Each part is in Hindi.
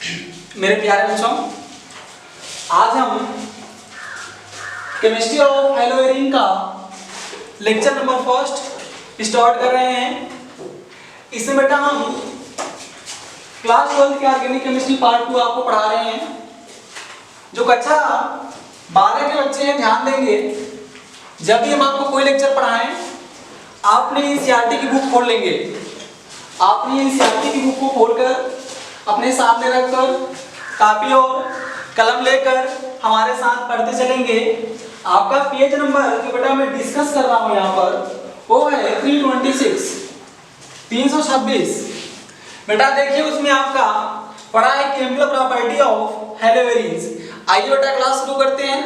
मेरे प्यारे बच्चों, आज हम केमिस्ट्री ऑफ हेलोइरिन का लेक्चर नंबर फर्स्ट स्टार्ट कर रहे हैं। इसमें बेटा हम क्लास 12 के ऑर्गेनिक केमिस्ट्री पार्ट 2 आपको पढ़ा रहे हैं। जो कक्षा 12 के बच्चे हैं ध्यान देंगे, जब भी हम आपको कोई लेक्चर पढ़ाएं आपने एनसीईआरटी की बुक खोल लेंगे। आपने एनसीईआरटी की बुक को खोलकर अपने सामने रखकर कॉपी और कलम लेकर हमारे साथ पढ़ते चलेंगे। आपका पेज नंबर जो बेटा मैं डिस्कस कर रहा हूँ यहाँ पर वो है 326 बेटा। देखिए उसमें आपका पढ़ा है केमिकल प्रॉपर्टी ऑफ हेलोइरिन्स। आइए बेटा क्लास शुरू करते हैं।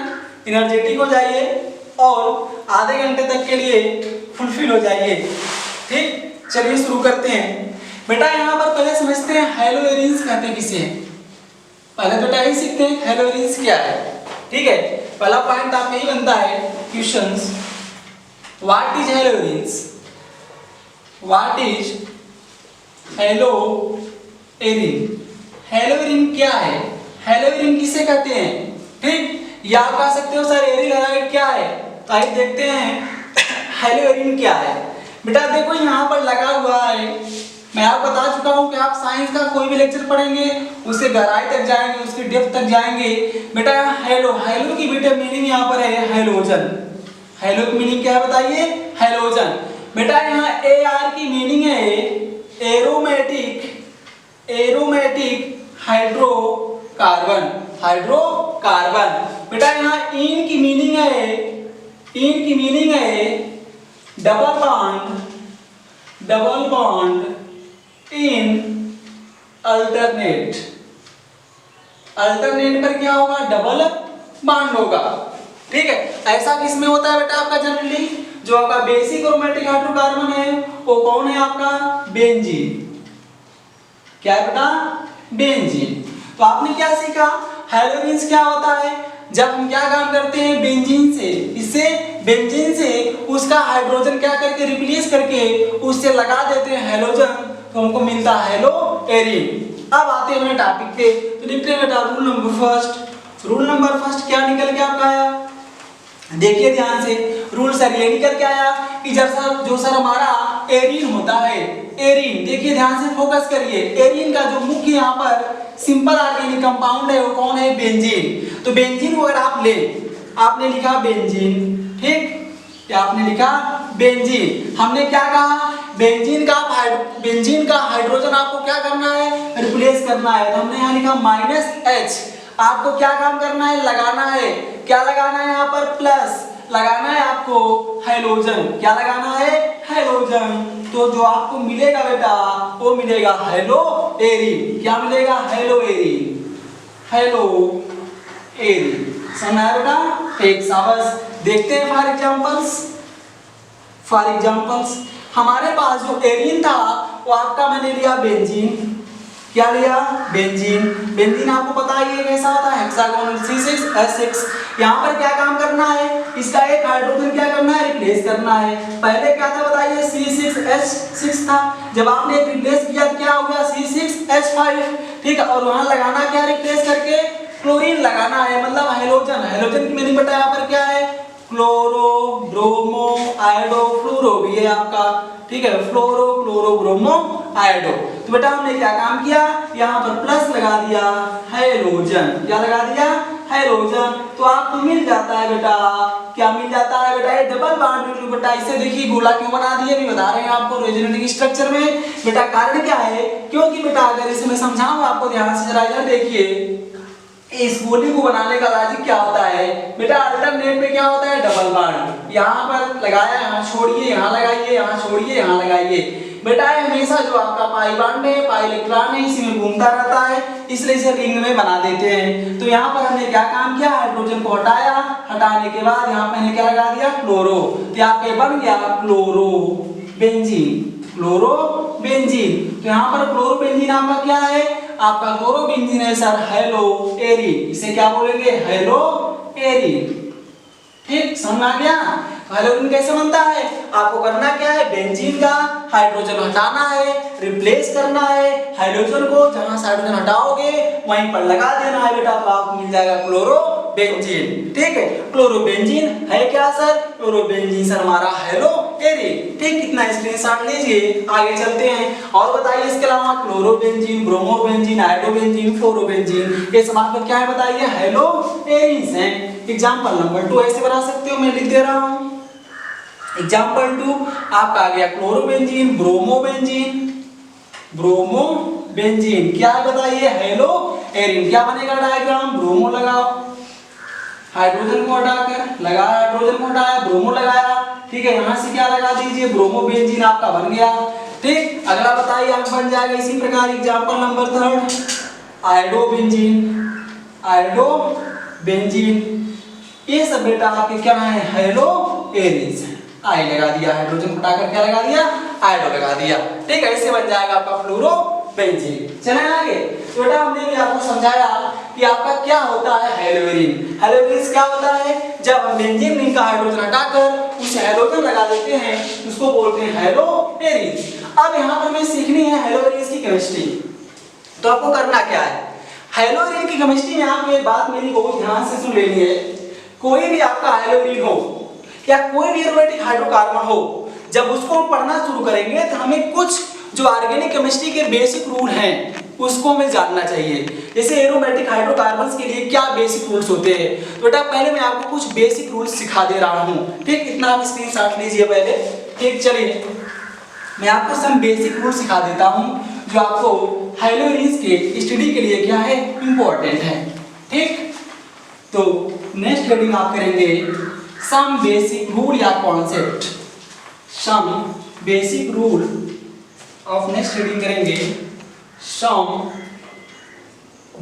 एनर्जेटिक हो जाइए और आधे घंटे तक के लिए फुलफिल हो जाइए। ठीक, चलिए शुरू करते हैं बेटा। यहाँ पर पहले समझते हैं हेलोइरिन्स कहते किसे हैं। पहले बेटा यही सीखते हैं हेलोइरिन्स क्या है। ठीक है, पहला पॉइंट आपका यही बनता है क्वेश्चंस, व्हाट इज हेलोइरिन्स, व्हाट इज हेलोइरिन। हेलोइरिन क्या है, हेलोइरिन किसे कहते हैं। ठीक, या आप कह सकते हो सर एरिल हैलाइड क्या है। तो आइए देखते हैं हेलोइरिन क्या है। बेटा देखो यहाँ पर लगा हुआ है, मैं आपको बता चुका हूँ कि आप साइंस का कोई भी लेक्चर पढ़ेंगे उसके गहराई तक जाएंगे, उसके डेप्थ तक जाएंगे। बेटा हेलो की बेटा मीनिंग यहाँ पर है हेलोजन। हेलो की मीनिंग क्या है बताइए, हेलोजन। बेटा यहाँ ए आर की मीनिंग है एरोमेटिक हाइड्रोकार्बन। बेटा यहाँ इन की मीनिंग है डबल बॉन्ड इन अल्टरनेट पर क्या होगा, डबल बॉन्ड होगा। ठीक है, ऐसा किसमें होता है बेटा आपका जनरली, जो आपका बेसिक एरोमेटिक हाइड्रोकार्बन है वो कौन है आपका, बेंजीन। क्या है बेटा, बेंजीन। तो आपने क्या सीखा, हेलोइरिन्स क्या होता है। जब हम क्या काम करते हैं बेंजीन से उसका हाइड्रोजन क्या करके रिप्लेस करके उससे लगा देते हैं हेलोजन, तो हमको मिलता है हेलोइरिन। अब आते हैं अपने टॉपिक पे। तो लिखते हैं बेटा रूल नंबर फर्स्ट क्या निकल के आपका आया, देखिए ध्यान से। रूल सर ये निकल के आया कि जो सर हमारा एरीन होता है, एरीन देखिए ध्यान से फोकस करिए। एरीन का जो मुख्य यहाँ पर सिंपल ऑर्गेनिक कंपाउंड है वो कौन है, बेंजीन। तो बेंजीन को अगर आप ले, आपने लिखा बेंजीन। ठीक, क्या आपने लिखा बेंजीन। हमने क्या कहा, बेंजीन का हाइड्रोजन आपको क्या करना है, रिप्लेस करना है। तो हमने यहाँ लिखा -H। आपको क्या काम करना है, लगाना है। क्या लगाना है यहाँ पर, प्लस लगाना है आपको हेलोजन। क्या लगाना है, हेलोजन। तो जो आपको मिलेगा बेटा वो मिलेगा हेलोइरिन। क्या मिलेगा, हेलोइरिन। समझ आया बेटा, एक शाबाश। देखते हैं फॉर एग्जांपल्स हमारे पास जो एरीन था वो आपका मैंने लिया बेंजीन। क्या लिया, बेंजीन आपको पता है ये कैसा होता है, हेक्सागोनल C6H6। यहाँ पर क्या काम करना है, इसका एक हाइड्रोजन क्या करना है, रिप्लेस करना है। पहले क्या था बताइए, C6H6 था। जब आपने एक रिप्लेस किया तो क्या हो गया, C6H5। ठीक है, और वहां लगाना क्या, रिप्लेस करके क्लोरीन लगाना है, मतलब हेलोजन की मीनिंग बेटा यहाँ पर क्या है, क्लोरो ब्रोमो आयोडो, फ्लोरो भी है आपका। ठीक है, फ्लोरो क्लोरो ब्रोमो आयोडो। तो बेटा हमने क्या काम किया, यहाँ पर प्लस लगा दिया हेलोजन। क्या लगा दिया, हेलोजन। तो आपको मिल जाता है बेटा, क्या मिल जाता है बेटा, ये डबल बॉन्ड। बेटा इसे देखिए गोला क्यों बना दिए, अभी बता रहे हैं आपको रेजोनेटिक स्ट्रक्चर में। बेटा कारण क्या है, क्योंकि बेटा अगर इसे मैं समझाऊं आपको ध्यान से जरा इधर देखिए, इस गोली को बनाने का लॉजिक क्या होता है बेटा, अल्टरनेट पे क्या होता है, डबल बॉन्ड। यहाँ पर लगाया, यहाँ छोड़िए, यहाँ लगाइए, यहाँ छोड़िए, यहाँ लगाइए। बेटा ये हमेशा जो आपका पाई बॉन्ड है, पाई इलेक्ट्रॉन है, इसी में घूमता रहता है, इसलिए इसे रिंग में बना देते हैं। तो यहाँ पर हमने क्या काम किया, हाइड्रोजन को हटाया, हटाने के बाद यहाँ पर क्या लगा दिया, क्लोरो। तो आपके बन गया क्लोरोबेंजीन। तो यहाँ पर क्लोरोबेंजीन आपका क्या है, आपका क्लोरोबेंजीन है सर हेलोइरिन। इसे क्या बोलेंगे, हेलोइरिन। ठीक, समझ आ गया। हेलोइरिन कैसे बनता है, आपको करना क्या है, बेंजीन का हाइड्रोजन हटाना है, रिप्लेस करना है हाइड्रोजन को, जहां से हाइड्रोजन हटाओगे वहीं पर लगा देना है बेटा, तो आपको मिल जाएगा क्लोरोबेंजीन। ठीक है, क्लोरोबेंजीन है क्या सर, क्लोरोबेंजीन सर हमारा हेलो एरिन। ठीक, कितना स्क्रीनशॉट लीजिए, आगे चलते हैं। और बताइए इसके अलावा क्लोरोबेंजीन, ब्रोमोबेंजीन, आयोडोबेंजीन, फ्लोरोबेंजीन, ये सब आपको क्या है बताइए, हेलो एरिन्स हैं। एग्जांपल नंबर 2 ऐसे बना सकते हो, मैं लिख दे रहा हूं। एग्जांपल 2 आपका आ गया क्लोरोबेंजीन, ब्रोमोबेंजीन, ब्रोमोबेंजीन क्या है बताइए, हेलो एरिन। क्या बनेगा डायग्राम, ब्रोमो लगाओ, हाइड्रोजन को हटाकर लगाया, हाइड्रोजन को हटाया, ब्रोमो लगाया। ठीक है, यहां से क्या लगा दीजिए, ब्रोमोबेंजीन आपका बन गया। ठीक, अगला बताइए आप बन जाएगा इसी प्रकार। एग्जांपल नंबर 3 आयोडोबेंजीन, आयोडोबेंजीन, ये सब बेटा आपके क्या है, हेलो एरिन्स है। आई लगा दिया, हाइड्रोजन हटाकर क्या लगा दिया, आयोडो लगा दिया। ठीक है, इससे बन जाएगा आपका फ्लोरोबेंजीन। चलें आगे। तो बेटा हमने भी आपको समझाया कि आपका क्या होता है हेलोएरिन। हेलोएरिन क्या होता है, जब हम बेंजीन रिंग का हाइड्रोजन हटाकर उसे हेलोजन लगा देते हैं उसको बोलते हैं हेलोएरिन। अब यहाँ पर हमें सीखनी है हेलोएरिन की केमिस्ट्री। तो आपको करना क्या है, हेलोएरिन की केमिस्ट्री में आप ये बात मेरी बहुत ध्यान से सुन लेनी है। कोई भी आपका हेलोएरिन हो या कोई भी एरोमेटिक हाइड्रोकार्बन हो, जब उसको हम पढ़ना शुरू करेंगे तो हमें कुछ जो ऑर्गेनिक केमिस्ट्री के बेसिक रूल हैं उसको हमें जानना चाहिए। जैसे एरोमेटिक हाइड्रोकार्बन्स के लिए क्या बेसिक रूल्स होते हैं, तो बेटा पहले मैं आपको कुछ बेसिक रूल्स सिखा दे रहा हूं। ठीक, इतना आप स्क्रीनशॉट लीजिए पहले। ठीक, चलिए मैं आपको सब बेसिक रूल सिखा देता हूं जो आपको हेलोएरिन्स के स्टडी के लिए क्या है, इंपॉर्टेंट है। ठीक, तो नेक्स्ट हेडिंग आप करेंगे सम बेसिक रूल या concept, some basic rule of, next heading करेंगे सम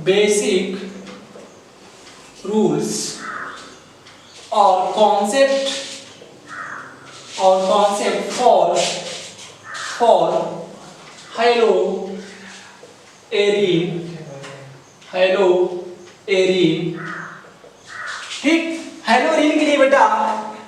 बेसिक रूल्स और कॉन्सेप्ट फॉर हेलोएरिन। ठीक, हेलोएरिन के लिए बेटा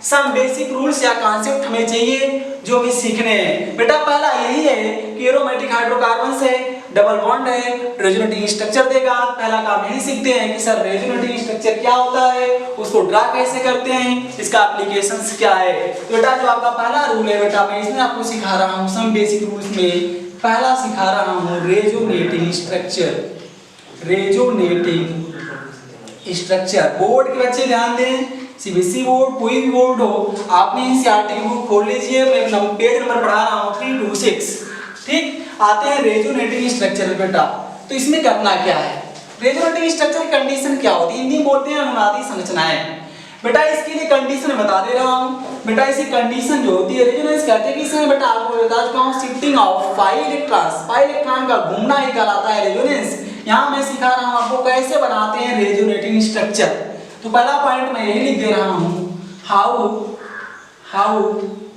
सम बेसिक रूल्स या कॉन्सेप्ट हमें चाहिए जो हमें सीखने हैं। बेटा पहला यही है कि एरोमेटिक हाइड्रोकार्बन से डबल बॉन्ड है, रेजोनेटिंग स्ट्रक्चर देगा। पहला काम यही सीखते हैं कि सर रेजोनेटिंग स्ट्रक्चर क्या होता है, उसको ड्रा कैसे करते हैं, इसका एप्लीकेशंस क्या है। तो बेटा जो आपका पहला रूल है बेटा मैं इसमें आपको सिखा रहा हूं, सम बेसिक रूल्स में पहला सिखा रहा हूं resonating structure. Resonating structure, board के बच्चे ध्यान दें, सीबीएसई बोर्ड कोई भी बोर्ड हो, आपने एनसीईआरटी की बुक खोल लीजिए, मैं पेज नंबर पढ़ा रहा हूं 326। ठीक, आते हैं रेजोनेटिंग स्ट्रक्चर बेटा। तो इसमें करना क्या है, रेजोनेटिंग स्ट्रक्चर की कंडीशन क्या होती है, हिंदी बोलते हैं अनुनादी संरचनाएं। बेटा इसके लिए कंडीशन बता दे रहा हूं। बेटा इसी कंडीशन जो होती है रेजोनेंस कहते हैं कि इसमें बेटा आपको बता चुका हूं शिफ्टिंग ऑफ 5 इलेक्ट्रॉन का घूमना ही कहलाता है रेजोनेंस। यहां मैं सिखा रहा हूं आपको कैसे बनाते हैं रेजोनेटिंग स्ट्रक्चर। तो पहला पॉइंट मैं यही लिख दे रहा हूं, how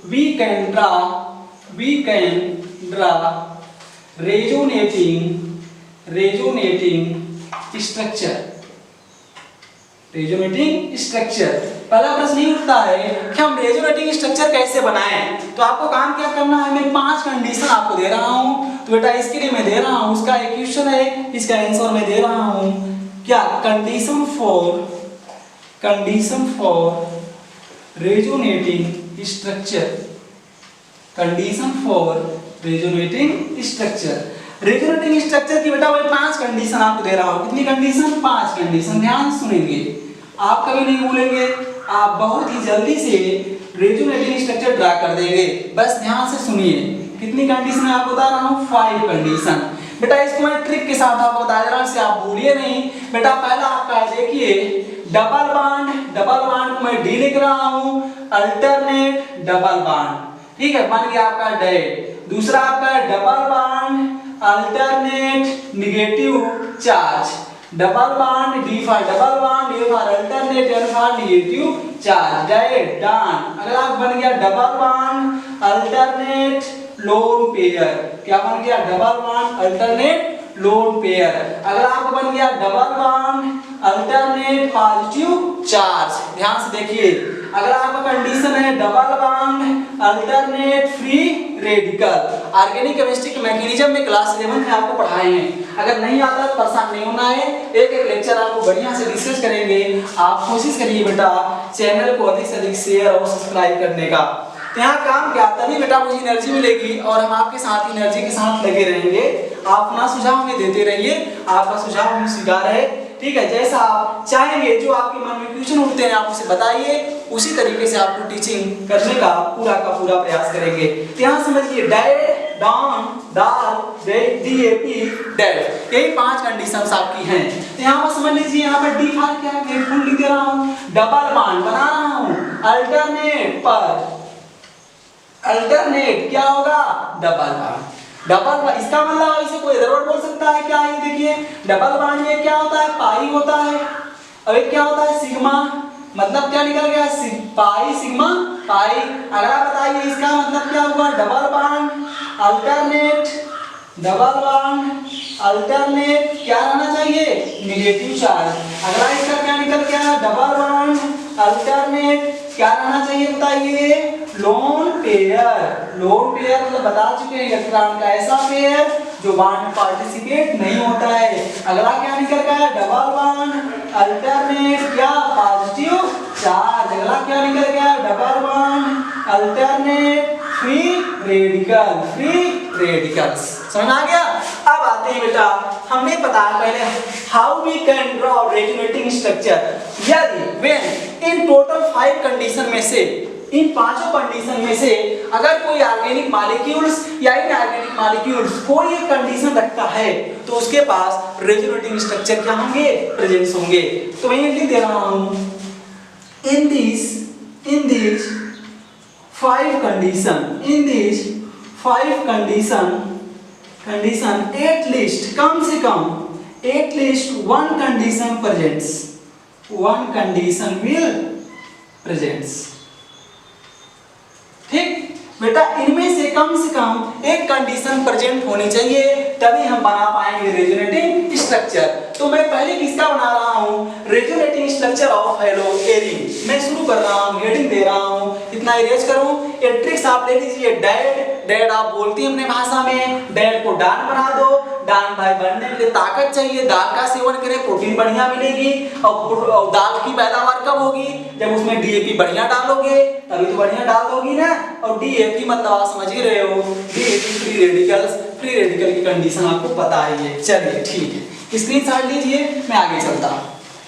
we can draw resonating structure. पहला प्रश्न ये उठता है कि हम रेजोनेटिंग स्ट्रक्चर कैसे बनाएं। तो आपको काम क्या करना है, मैं 5 कंडीशन आपको दे रहा हूं। तो बेटा इसके लिए मैं दे रहा हूं, उसका एक क्वेश्चन है, इसका आंसर मैं दे रहा हूं क्या, condition for resonating structure. Condition for resonating structure. Resonating structure की बेटा मैं 5 कंडीशन आपको दे रहा हूं। कितनी कंडीशन, 5 कंडीशन। ध्यान सुनेंगे, आप कभी नहीं भूलेंगे, आप बहुत ही जल्दी से रेजोनेटिंग स्ट्रक्चर ड्रा कर देंगे। बस ध्यान से सुनिए, कितनी कंडीशन है आपको बता रहा हूं, 5 कंडीशन। बेटा इसको मैं ट्रिक के साथ आपको बता दे रहा हूं, इससे आप भूलिए नहीं। बेटा पहला आपका देखिए डबल बॉन्ड को मैं डी लिख रहा हूं, अल्टरनेट डबल बॉन्ड। ठीक है, बन गया आपका डेड। दूसरा आपका double bond alternate negative charge, double bond D for double bond, A for alternate, N for negative charge, dead done. अगला बन गया double bond alternate lone pair. क्या बन गया, double bond alternate lone pair. अगला आपको बन गया double bond alternate positive charge. ध्यान से देखिए, अगर आपका कंडीशन है double bond alternate free radical, organic chemistry के मैकेनिज्म में क्लास 11 में आपको पढ़ाए हैं। अगर नहीं आता तो परेशान नहीं होना है, एक एक लेक्चर आपको बढ़िया से डिस्कस करेंगे। आप कोशिश करिए बेटा चैनल को अधिक से अधिक शेयर और सब्सक्राइब करने का। तो यहाँ काम क्या, तभी बेटा मुझे एनर्जी मिलेगी और हम आपके साथ एनर्जी के साथ लगे रहेंगे। आप अपना सुझाव हमें देते रहिए, आपका सुझाव हम स्वीकार है, ठीक है। जैसा आप चाहेंगे, जो आपके मन में क्वेश्चन उठते हैं आप उसे बताइए, उसी तरीके से आपको टीचिंग करने का पूरा प्रयास करेंगे। तो यहाँ समझिए डैड, डॉन, डाल, डीएपी, डेड, यही 5 कंडीशंस आपकी हैं। तो यहाँ पर समझ लीजिए, यहाँ पर डी फार क्या है, फुल लिख दे रहा हूँ, डबल बॉन्ड बना रहा हूँ, अल्टरनेट पर, अल्टरनेट क्या होगा, डबल बॉन्ड। डबल बॉन्ड इसका मतलब इसे कोई इधर बोल सकता है क्या, ये देखिए डबल बॉन्ड में क्या होता है, पाई होता है, और एक क्या होता है सिग्मा, मतलब क्या निकल गया, पाई सिग्मा पाई। अगर आप बताइए इसका मतलब क्या हुआ, double bond alternate, double bond alternate क्या रहना चाहिए, नेगेटिव चार्ज। अगला इसका क्या निकल गया, डबल बॉन्ड अल्टरनेट क्या रहना चाहिए बताइए, लोन पेयर। लोन पेयर मतलब बता चुके हैं इलेक्ट्रॉन का ऐसा पेयर जो बॉन्ड में पार्टिसिपेट नहीं होता है। अगला क्या निकल गया, डबल बॉन्ड अल्टरनेट क्या, पॉजिटिव चार्ज। अगला क्या निकल गया, double bond alternate free radical, free radicals. समझ आ गया। अब आते हैं बेटा, हमने बताया पहले how we can draw resonating structure. यदि व्हेन इन टोटल 5 कंडीशन में से, इन 5 कंडीशन में से अगर कोई ऑर्गेनिक मॉलिक्यूल्स या इनऑर्गेनिक मॉलिक्यूल्स कोई एक कंडीशन रखता है तो उसके पास रेजोनेटिंग स्ट्रक्चर क्या होंगे, प्रेजेंस होंगे। तो मैं ये लिख दे रहा हूं, in this 5 condition at least कम से कम at least one condition presents, one condition will presents। ठीक बेटा, इनमें से कम एक कंडीशन प्रेजेंट होनी चाहिए, तभी हम बना पाएंगे रेजोनेटिंग स्ट्रक्चर। तो मैं पहले किसका बना रहा हूँ, रेजोनेटिंग स्ट्रक्चर ऑफ हेलोएरिन। मैं शुरू कर रहा हूँ, हेडिंग दे रहा हूँ, इतना इरेज करूँ। ये ट्रिक्स आप ले लीजिए, डैड आप बोलती हैं अपने भाषा में, डैड को डान बना दो। डान भाई बनने के लिए ताकत चाहिए, दाल का सेवन करें, प्रोटीन बढ़िया मिलेगी। और दाल की पैदावार कब होगी, जब उसमें डीएपी बढ़िया डालोगे, तभी तो बढ़िया डाल दोगी ना। और डीएपी मतलब आप समझ ही रहे हो, DAP free radicals, free radical की कंडीशन आपको पता ही है। चलिए ठीक है, स्क्रीनशॉट लीजिए, मैं आगे चलता हूँ।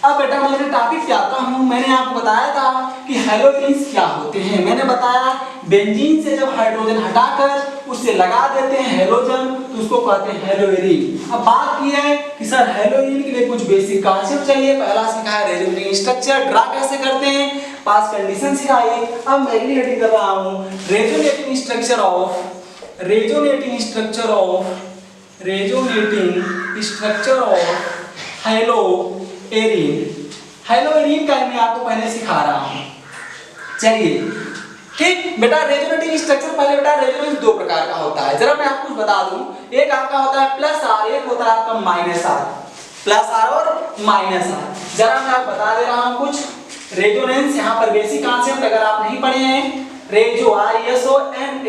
अब बेटा मैं अपने टॉपिक पे आता हूँ। मैंने आपको बताया था कि हेलोजेन्स क्या होते हैं। मैंने बताया बेंजीन से जब हाइड्रोजन हटाकर उससे लगा देते हैं हेलोजन तो उसको कहते हैं हेलोएरिन। अब बात की है कि सर हेलोएरिन के लिए कुछ बेसिक कॉन्सेप्ट चाहिए। पहला सीखा है रेजोनेटिंग स्ट्रक्चर, ड्रा कैसे करते हैं, 5 कंडीशन सिखाई। अब मैं हेडिंग कर रहा हूँ रेजोनेटिंग स्ट्रक्चर ऑफ हेलोएरिन। हेलोएरिन का मैं आपको पहले सिखा रहा हूँ। चलिए ठीक बेटा, रेजोनेटिंग स्ट्रक्चर पहले बेटा रेजोनेंस 2 प्रकार का होता है। जरा मैं आपको बता दूं, एक आपका होता है प्लस आर, एक होता है आपका माइनस आर। प्लस आर और माइनस आर, जरा मैं आपको बता दे रहा हूँ कुछ रेजोनेंस। यहाँ पर बेसिक कॉन्सेप्ट अगर आप नहीं पढ़े हैं, रेजो RESONANCE,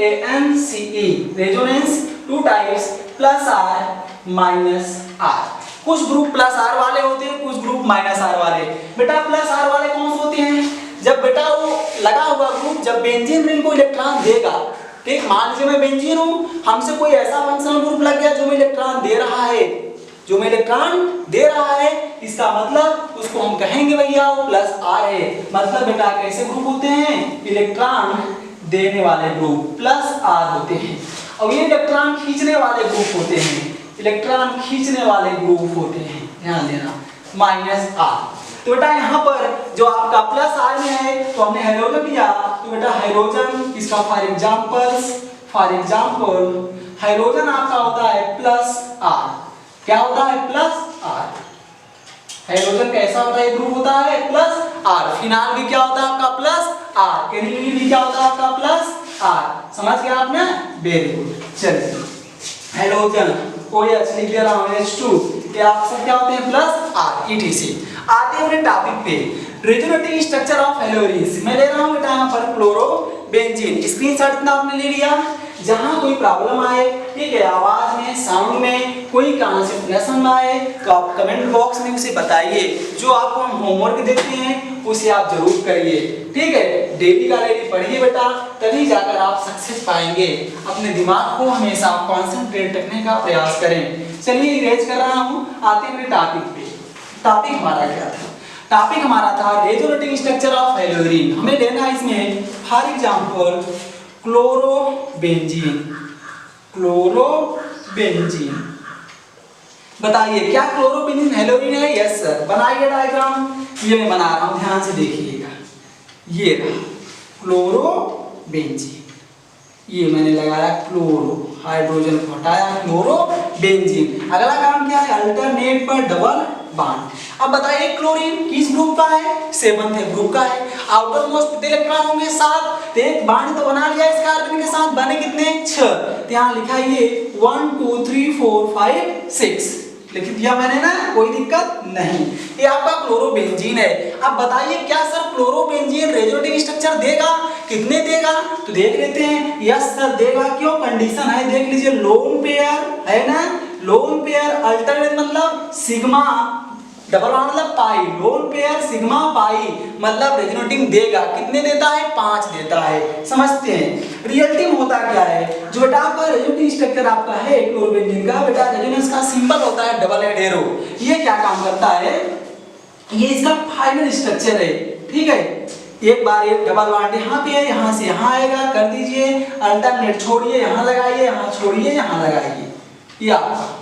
resonance 2 types, plus R minus R. कुछ ग्रुप प्लस आर वाले होते हैं, कुछ ग्रुप माइनस आर वाले। बेटा प्लस आर वाले कौन से होते हैं, जब बेटा वो लगा हुआ ग्रुप जब बेंजीन रिंग को इलेक्ट्रॉन देगा, ठीक, मान लीजिए मैं बेंजीन हूँ, हमसे कोई ऐसा फंक्शनल ग्रुप लग गया जो मैं इलेक्ट्रॉन दे रहा है, इसका मतलब उसको हम कहेंगे भैया वो प्लस आर है। मतलब बेटा कैसे ग्रुप होते हैं, इलेक्ट्रॉन देने वाले ग्रुप प्लस आर होते हैं, और ये इलेक्ट्रॉन खींचने वाले ग्रुप होते हैं, ध्यान देना, माइनस आर। तो बेटा यहाँ पर जो आपका प्लस आर में है तो हमने हाइड्रोजन लिया, तो बेटा हाइड्रोजन इसका फॉर एग्जांपल हाइड्रोजन आपका होता है प्लस आर। क्या होता है, प्लस आर। हाइड्रोजन कैसा होता है, ग्रुप होता है प्लस आर। फिनाल भी क्या होता है आपका प्लस आर। कैनिलीन भी क्या होता है आपका प्लस आर। समझ गया आपने, वेरी गुड। चलिए हाइड्रोजन OH लिख दे रहा हूँ H2, ये आप सब क्या होते हैं प्लस आर, ETC। आते हैं अपने टॉपिक पे। रेजोनेटिंग स्ट्रक्चर ऑफ हेलोरिन्स, मैं ले रहा हूँ बेटा यहाँ पर क्लोरोबेंजीन। स्क्रीनशॉट इतना आपने ले लिया। जहाँ कोई प्रॉब्लम आए, ठीक है, आवाज में, साउंड में, कोई कॉन्सेप्ट में आए तो आप कमेंट बॉक्स में उसे बताइए। जो आपको हम होमवर्क देते हैं उसे आप जरूर करिए, ठीक है। डेली का डेली पढ़िए बेटा, तभी जाकर आप सक्सेस पाएंगे। अपने दिमाग को हमेशा कॉन्सेंट्रेट रखने का प्रयास करें। चलिए इरेज कर रहा हूँ, आते हैं टॉपिक पे। टॉपिक हमारा क्या था? टॉपिक हमारा था रेजोनेटिंग स्ट्रक्चर ऑफ हेलोरिन। हमें लेना है इसमें फॉर एग्जांपल क्लोरोबेंजीन। क्लोरोबेंजीन, बताइए क्या क्लोरोबेंजीन हेलोरिन है? Yes sir. बनाइए डायग्राम, ये मैं बना रहा हूं, ध्यान से देखिएगा। ये क्लोरोबेंजीन, ये मैंने लगाया क्लोरो, हाइड्रोजन को हटाया, क्लोरोबेंजीन। अगला काम क्या है? अल्टरनेट पर डबल बॉन्ड। अब बताइए क्लोरीन किस ग्रुप का है? 7th ग्रुप का है। आउटर मोस्ट कितने इलेक्ट्रॉन होंगे? 7। तो एक बॉन्ड तो बना लिया इस कार्बन के साथ, बने कितने? 6। तो यहाँ लिखा ये 1 2 3 4 5 6 लिख दिया मैंने ना, कोई दिक्कत नहीं। ये आपका क्लोरोबेंजीन है। अब बताइए क्या सर क्लोरोबेंजीन रेजोनेटिंग स्ट्रक्चर देगा? कितने देगा? तो देख लेते हैं। यस सर देगा। क्यों? कंडीशन है, देख लीजिए। लोन पेयर है ना, लोन पेयर अल्टरनेट मतलब सिग्मा, डबल बॉन्ड मतलब पाई, लोन पेयर सिग्मा पाई मतलब रेजोनेटिंग देगा। कितने देता है? 5 देता है। समझते हैं रियलिटी में होता क्या है? जो बेटा आपका रेजोनेटिंग स्ट्रक्चर आपका है क्लोरोबेंजीन का, बेटा रेजोनेंस का सिंबल होता है डबल हेड एरो। ये क्या काम करता है? ये इसका फाइनल स्ट्रक्चर है, ठीक है। एक बार एक डबल बॉन्ड यहाँ पे है, यहाँ से यहाँ आएगा, कर दीजिए। अल्टरनेट छोड़िए, यहाँ लगाइए, यहाँ छोड़िए, यहाँ लगाइए। ये आपका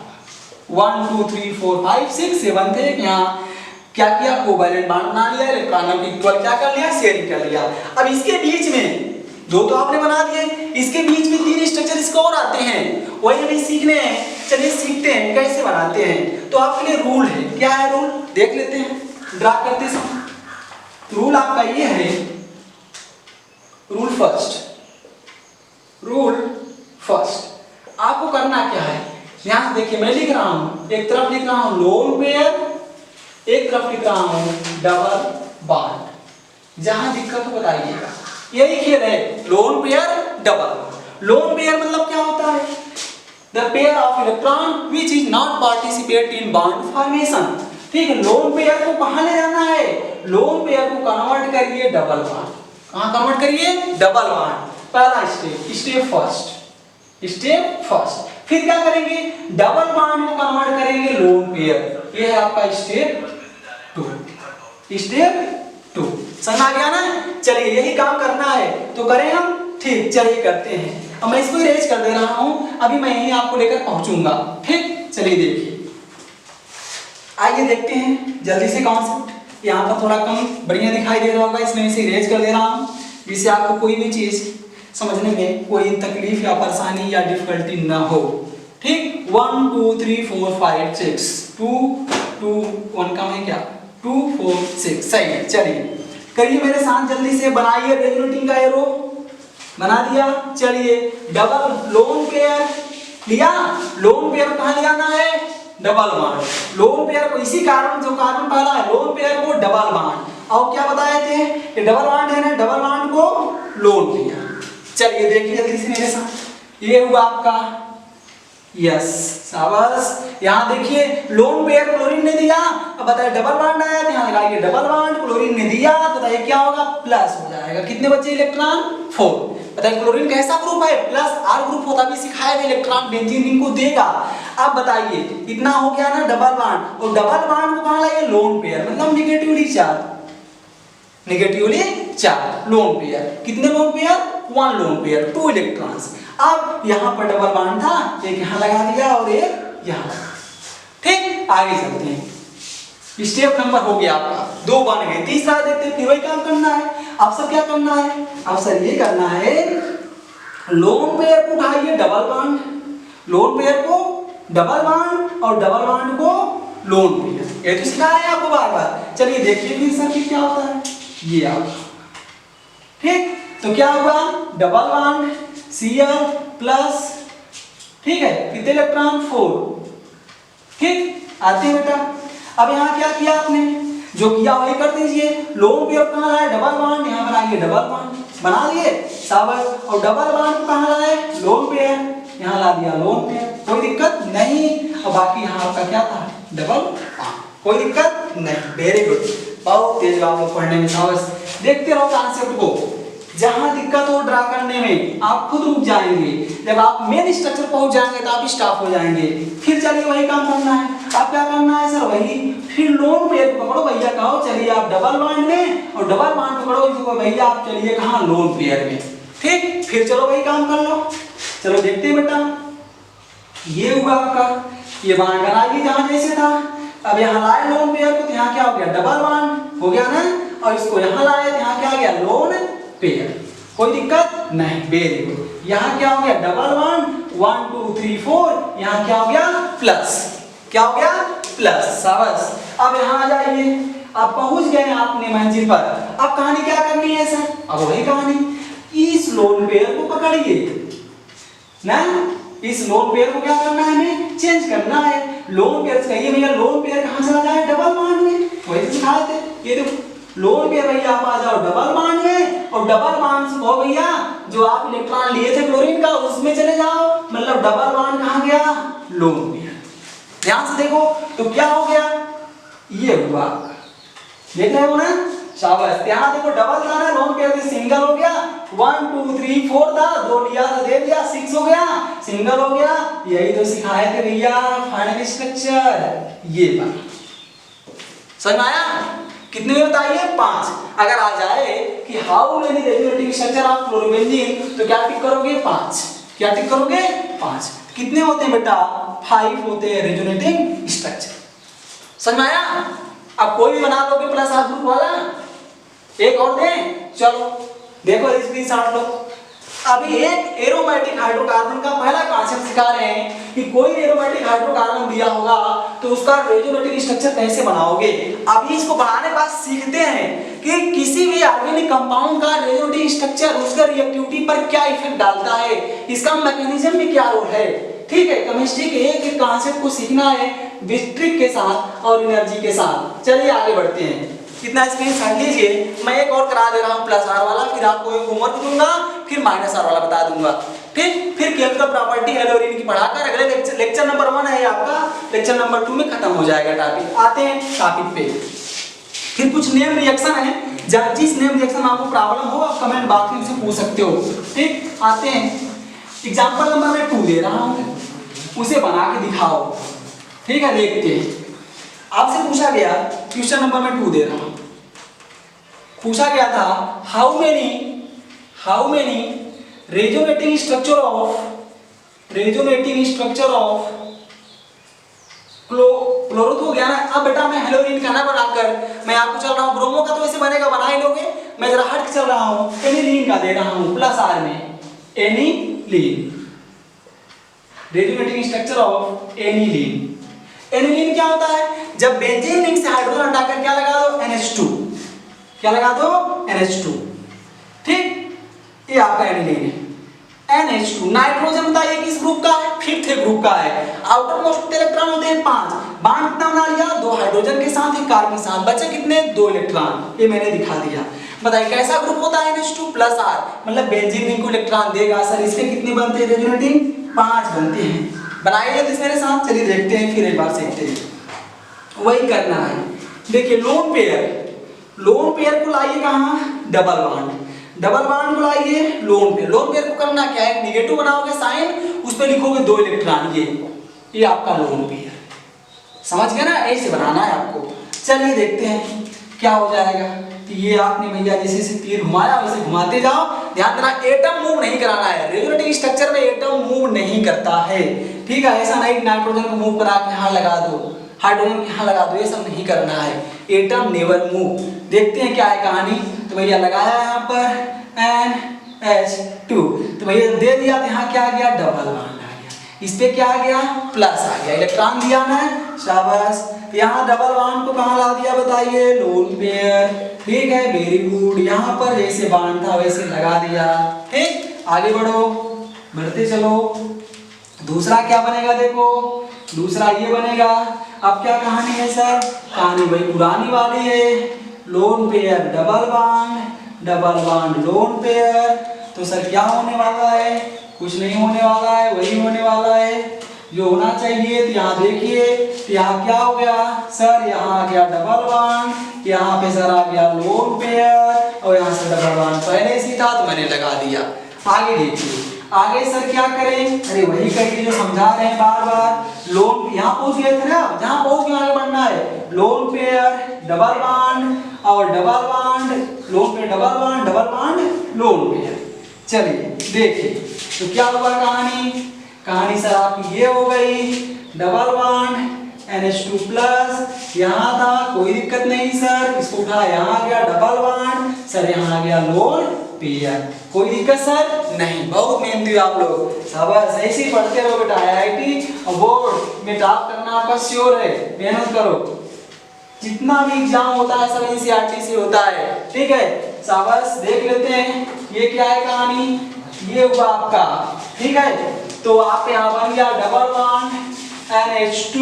1 2 3 4 5 6 7 थे। यहाँ क्या किया? कोवैलेंट बॉन्ड बना लिया, इलेक्ट्रॉनों की इक्वल क्या कर लिया? शेयरिंग कर लिया। अब इसके बीच में दो तो आपने बना दिए, इसके बीच में 3 स्ट्रक्चर इसको और आते हैं, वही हमें सीखने हैं। चलिए सीखते हैं कैसे बनाते हैं। तो आपके लिए रूल है, क्या है रूल? देख लेते हैं ड्रा करते समय। रूल आपका ये है, रूल फर्स्ट आपको करना क्या है? यहां देखिए मैं लिख रहा हूं, एक तरफ लिख रहा हूं लोन पेयर, एक तरफ लिख रहा हूं डबल बॉन्ड। जहां दिक्कत हो बताइएगा। यही खेल है, lone pair double. Lone pair मतलब क्या होता है? The pair of electron which is not participate in bond formation. ठीक है, लोन पेयर को कहां ले जाना है? लोन पेयर को कन्वर्ट करिए डबल बॉन्ड। कहां कन्वर्ट करिए? Double bond. पहला स्टेप फर्स्ट। फिर क्या करेंगे? डबल बॉन्ड को कन्वर्ट करेंगे लोन पेयर। ये है आपका स्टेप 2। समझ आ गया ना? चलिए यही काम करना है तो करें हम। ठीक, चलिए करते हैं। अब मैं इसको इरेज कर दे रहा हूं, अभी मैं यहीं आपको लेकर पहुंचूंगा। ठीक, चलिए देखिए, आइए देखते हैं जल्दी से कॉन्सेप्ट। यहाँ पर थोड़ा कम बढ़िया दिखाई दे रहा होगा, इसमें इसे इरेज कर दे रहा हूँ, जिससे आपको कोई भी चीज समझने में कोई तकलीफ या परेशानी या डिफिकल्टी ना हो। ठीक, 1 2 3 4 5 6 2 1 कम है क्या? 2 4 6 सही है। चलिए करिए मेरे साथ जल्दी से, बनाइए रेजोनेटिंग का एरो। बना दिया। चलिए डबल लोन पेयर लिया, लोन पेयर कहाँ ले जाना है? Double bond. लोन पेयर को इसी कार्बन, जो कार्बन पहला है, लोन पेयर को डबल बॉन्ड। और क्या बताए थे? ये डबल बॉन्ड है ना, डबल बॉन्ड को लोन पेयर। चलिए देखिए जल्दी से मेरे साथ, ये हुआ आपका यस, शाबाश। यहाँ देखिए लोन पेयर क्लोरीन ने दिया, अब बताइए डबल बॉन्ड आया तो यहाँ लगाइए डबल बॉन्ड, क्लोरीन ने दिया, बताइए क्या होगा? प्लस हो जाएगा। कितने बचे इलेक्ट्रॉन? 4। बताइए क्लोरीन कैसा ग्रुप है? प्लस आर ग्रुप होता भी सिखाया था, इलेक्ट्रॉन बेंजीन रिंग को देगा। अब बताइए इतना हो गया ना डबल बॉन्ड, और डबल बॉन्ड को कहाँ लाइए? लोन पेयर, मतलब निगेटिवली चार्ज लोन पेयर। कितने lone pair? 1 lone pair, 2 electrons. अब यहाँ पर डबल बॉन्ड था, एक यहाँ लगा दिया और एक यहाँ। ठीक, आगे चलते हैं। स्टेप नंबर हो गया आपका, 2 बन गए। तीसरा देखते हैं, फिर वही काम करना है। अब सर क्या करना है? अब सर ये करना है, लोन पेयर को उठाइए डबल बॉन्ड, लोन पेयर को डबल बॉन्ड और डबल बॉन्ड को लोन पेयर। ये तो सिखा रहे हैं आपको बार बार। चलिए देखिए फिर सर क्या होता है। ये आपका ठीक, तो क्या हुआ? डबल बॉन्ड Cl प्लस, ठीक है, कितने इलेक्ट्रॉन? 4। ठीक, आते हैं बेटा। अब यहाँ क्या किया आपने? जो किया वही कर दीजिए। लोन पेयर कहाँ लाए, डबल बॉन्ड, यहाँ बनाइए डबल बॉन्ड, बना दिए शाबाश। और डबल बॉन्ड को कहाँ लाए, लोन पेयर, यहाँ ला दिया लोन पेयर, कोई दिक्कत नहीं। और बाकी यहाँ आपका क्या था, डबल बॉन्ड, कोई दिक्कत नहीं। वेरी गुड, बहुत तेज आप लोग पढ़ने में, शाबाश। देखते रहो कॉन्सेप्ट को, जहां दिक्कत हो ड्रा करने में आप खुद रुक जाएंगे, जब आप मेन स्ट्रक्चर पहुंच जाएंगे तो आप स्टॉप हो जाएंगे। फिर चलिए वही काम करना है, आप क्या करना है सर, वही फिर लोन पेयर को पकड़ो भैया, कहो चलिए आप डबल बॉन्ड में, और डबल बॉन्ड पकड़ो इसको भैया आप चलिए कहाँ, लोन पेयर में। ठीक, फिर चलो वही काम कर लो। चलो देखते हैं बेटा, ये हुआ आपका, ये बॉन्ड बनाइए जहां जैसे था। अब यहाँ लाए लोन पेयर को, तो यहाँ क्या हो गया, डबल बॉन्ड हो गया ना, और इसको यहाँ लाए तो यहाँ क्या आ गया, लोन पेयर, कोई दिक्कत नहीं। वेरी गुड, यहाँ क्या हो गया, डबल बॉन्ड 1 2 3 4, यहाँ क्या हो गया, प्लस, क्या हो गया, प्लस, शाबाश। अब यहाँ आ जाइए, अब पहुंच गए आपने मंजिल पर। अब कहानी क्या करनी है सर, अब वही कहानी, इस लोन पेयर को पकड़िए ना, इस लोन पेयर को क्या करना है, हमें चेंज करना है। लोन पेयर कहिए भैया, लोन पेयर कहाँ चला जाए, डबल बॉन्ड में, वही तो सिखाए थे। ये देखो लोन पेयर भैया आप आ जाओ डबल बॉन्ड में, और डबल बॉन्ड से हो भैया जो आप इलेक्ट्रॉन लिए थे क्लोरीन का उसमें चले जाओ, मतलब डबल बॉन्ड कहाँ गया, लोन पेयर। ध्यान से देखो तो क्या हो गया, ये हुआ, देख रहे हो ना, शाबाश। यहाँ देखो डबल था ना, लोन पेयर से सिंगल हो गया, 1 2 3 4 था, 2 लिया था दे दिया, 6 हो गया, सिंगल हो गया। यही तो सिखाए थे भैया फाइनल स्ट्रक्चर, ये बात समझ में आया। कितने में बताइए, 5। अगर आ जाए कि how many resonating structure of chlorobenzene, तो क्या टिक करोगे, 5। क्या टिक करोगे, 5। कितने होते हैं बेटा, 5 होते हैं रेजोनेटिंग स्ट्रक्चर। समझ में आया। अब कोई भी बना लोगे प्लस आर ग्रुप वाला, एक और दें, चलो देखो स्क्रीनशॉट लो। अभी एक एरोमेटिक हाइड्रोकार्बन का पहला कॉन्सेप्ट सिखा रहे हैं कि कोई एरोमेटिक हाइड्रोकार्बन दिया होगा तो उसका रेजोनेटिक स्ट्रक्चर कैसे बनाओगे। अभी इसको बनाने के बाद सीखते हैं कि किसी भी ऑर्गेनिक कंपाउंड का रेजोनेटिक स्ट्रक्चर उसका रिएक्टिविटी पर क्या इफेक्ट डालता है, इसका मैकेनिज्म में क्या रोल है। ठीक है, केमिस्ट्री के एक कॉन्सेप्ट को सीखना है विस्ट्रिक के साथ और एनर्जी के साथ। चलिए आगे बढ़ते हैं। कितना स्क्रीनशॉट लीजिए, मैं एक और करा दे रहा हूं प्लस आर वाला, फिर आपको एक होमवर्क दूंगा, फिर माइनस आर वाला बता दूंगा। ठीक, फिर केमिकल प्रॉपर्टी एलोरीन की पढ़ाकर अगले लेक्चर नंबर 1 है आपका, लेक्चर नंबर 2 में खत्म हो जाएगा टॉपिक। आते हैं टॉपिक पे। फिर कुछ नेम रिएक्शन है, जब जिस नेम रिएक्शन आपको प्रॉब्लम हो आप कमेंट बॉक्स में से पूछ सकते हो। ठीक, आते हैं एग्जांपल नंबर मैं 2 दे रहा हूं, उसे बना के दिखाओ। ठीक है, देखते हैं। आपसे पूछा गया, क्वेश्चन नंबर मैं 2 दे रहा हूं, पूछा गया था how many resonating structure of chloro हो गया ना। अब बेटा मैं हेलोरीन का ना बनाकर मैं आपको चल रहा हूं, ब्रोमो का तो ऐसे बनेगा, बना ही लोगे, मैं जरा हट के चल रहा हूं, एनिलीन का दे रहा हूं प्लस आर में, aniline, resonating structure of aniline. Aniline क्या होता है, जब बेंजीन रिंग से हाइड्रोजन हटाकर क्या लगा दो, NH2, क्या लगा दो, NH2। ठीक, ये आपका एनिलीन है, NH2। नाइट्रोजन बताइए किस ग्रुप का है, 5th ग्रुप का है। आउटर मोस्ट इलेक्ट्रॉन होते हैं 5, बॉन्ड कितना बना लिया, 2 हाइड्रोजन के साथ, 1 कार्बन के साथ, बचे कितने, 2 इलेक्ट्रॉन। ये मैंने दिखा दिया। बताइए कैसा ग्रुप होता है, NH2 प्लस R, मतलब बेंजीन रिंग को इलेक्ट्रॉन देगा। सर इसके कितने बनते हैं रेजोनेटिंग, 5 बनते हैं। बनाइए तो मेरे साथ, चलिए देखते हैं, फिर एक बार सीखते हैं। वही करना है। देखिए लोन पेयर को लाइए कहाँ, डबल बॉन्ड को लाइए लोन पेयर को करना क्या है, नेगेटिव बनाओगे साइन, उस पे लिखोगे 2 इलेक्ट्रॉन, ये आपका लोन पेयर। समझ गए ना, ऐसे बनाना है आपको। चलिए देखते हैं क्या हो जाएगा। तो ये आपने भैया जैसे तीर घुमाया वैसे घुमाते जाओ, ध्यान देना एटम मूव नहीं कराना है, रेजोनेटिंग स्ट्रक्चर में एटम मूव नहीं करता है। ठीक है, ऐसा नहीं नाइट्रोजन को मूव करा के यहाँ लगा दो, हाइड्रोजन यहाँ लगा दो, ये सब नहीं करना है, एटम नेवर मूव। देखते हैं क्या है कहानी। तो भैया लगाया यहाँ पर NH2, तो भैया दे दिया, तो यहाँ क्या आ गया, डबल बॉन्ड आ गया, इस पे क्या आ गया, प्लस आ गया, इलेक्ट्रॉन दिया ना, शाबाश। यहाँ डबल बॉन्ड को कहाँ ला दिया बताइए, लोन पेयर। ठीक है, वेरी गुड। यहाँ पर जैसे बॉन्ड था वैसे लगा दिया। ठीक, आगे बढ़ो, बढ़ते चलो। दूसरा क्या बनेगा देखो, दूसरा ये बनेगा। अब क्या कहानी है सर, कहानी वही पुरानी वाली है, lone pair double bond lone pair. तो सर क्या होने वाला है, कुछ नहीं होने वाला है, वही होने वाला है जो होना चाहिए। तो यहाँ देखिए, तो यहाँ क्या हो गया सर, यहाँ आ गया डबल बॉन्ड, यहाँ पे सर आ गया लोन पेयर, और यहाँ से डबल बॉन्ड पहले से था तो मैंने लगा दिया। आगे देखिए, आगे सर क्या करें, अरे वही करिए जो समझा रहे हैं बार बार। लोन यहाँ पहुंच गए थे ना, जहाँ पहुंच गए आगे बढ़ना है। लोन पेयर डबल बॉन्ड और double bond, lone pair double bond lone pair. चलिए देखिए तो क्या हुआ कहानी, कहानी सर आपकी ये हो गई, डबल बॉन्ड NH2 प्लस, यहाँ था कोई दिक्कत नहीं सर, इसको उठा यहाँ आ गया डबल बॉन्ड, सर यहाँ आ गया लोन पेयर, कोई दिक्कत सर नहीं। बहुत मेहनती आप लोग, शाबाश, ऐसे ही पढ़ते रहो बेटा। IIT और बोर्ड में टॉप करना आपका श्योर है, मेहनत करो। जितना भी एग्जाम होता है सब NCERT से होता है, ठीक है, शाबाश। देख लेते हैं ये क्या है कहानी, ये हुआ आपका, ठीक है। तो आप यहाँ बन गया डबल बॉन्ड NH2,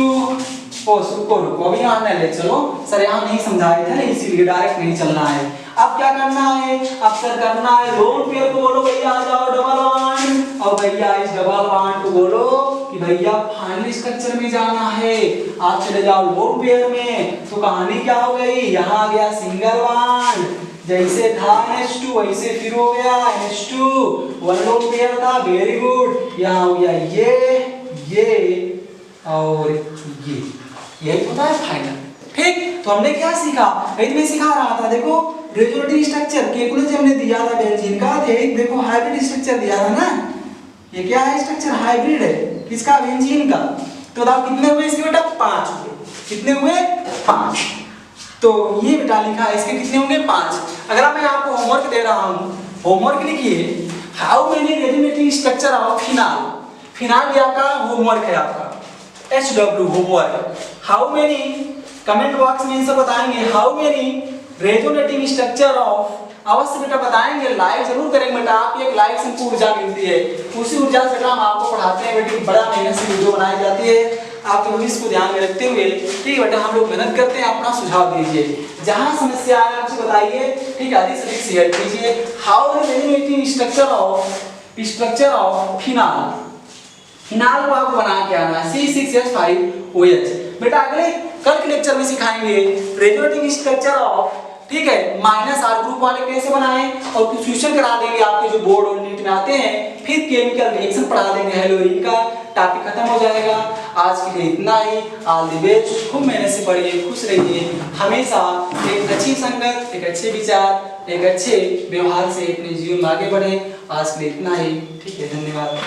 रुको अभी यहाँ न ले चलो सर, यहाँ नहीं समझाए थे ना इसीलिए डायरेक्ट नहीं चलना है। अब क्या करना है, अब सर करना है लोन पेयर को बोलो भैया आ जाओ डबल बॉन्ड, और भैया इस डबल बॉन्ड को बोलो कि भैया फाइनल स्ट्रक्चर में जाना है, आप चले जाओ लोन पेयर में। तो कहानी क्या हो गई, यहाँ आ गया सिंगल बॉन्ड, जैसे था NH2 वैसे फिर हो गया NH2, वन लोन पेयर था, वेरी गुड। यहाँ हो गया ये और ये, यही होता है फाइनल, ठीक। तो हमने क्या सीखा, मैं सिखा रहा था, देखो रेजोनेटिव स्ट्रक्चर कैलकुलस हमने दिया था बेंजीन का, एक देखो हाइब्रिड स्ट्रक्चर दिया था ना, ये क्या है स्ट्रक्चर, हाइब्रिड है, किसका, बेंजीन का। तो दाव कितने हुए इसके बेटा, 5 हुए, कितने हुए 5। तो ये बेटा लिखा है इसके कितने होंगे 5। अगर मैं आपको होमवर्क दे रहा हूँ, होमवर्क लिखिए, how many resonative structure of phenol, phenol ये आपका होमवर्क है आपका, HW homework. How many, comment box में इनसे बताएंगे how many resonative structure of, अवश्य बेटा बताएंगे, लाइक जरूर करेंगे बेटा, आपकी एक लाइक से हमको ऊर्जा मिलती है, उसी ऊर्जा से बेटा हम आपको पढ़ाते हैं बेटी, बड़ा मेहनत से वीडियो बनाई जाती है आपके भविष्य को ध्यान में रखते हुए, ठीक है बेटा। हम लोग मेहनत करते हैं, अपना सुझाव दीजिए, जहां समस्या आए आपसे बताइए, ठीक है, अधिक से अधिक शेयर कीजिए। How many resonative structure of phenol, phenol को आपको बना के आना है C6H5OH। बेटा अगले कल के लेक्चर में सिखाएंगे रेजोनेटिव स्ट्रक्चर ऑफ, ठीक है, -R ग्रुप वाले कैसे बनाएं, और कुछ क्वेश्चन करा देंगे आपके जो बोर्ड और नीट में आते हैं, फिर केमिकल रिएक्शन पढ़ा देंगे हेलोरीन का, टॉपिक खत्म हो जाएगा। आज के लिए इतना ही, ऑल द बेस्ट, खूब मेहनत से पढ़िए, खुश रहिए, हमेशा एक अच्छी संगत, एक अच्छे विचार, एक अच्छे व्यवहार से अपने जीवन में आगे बढ़े। आज के लिए इतना ही, ठीक है, धन्यवाद।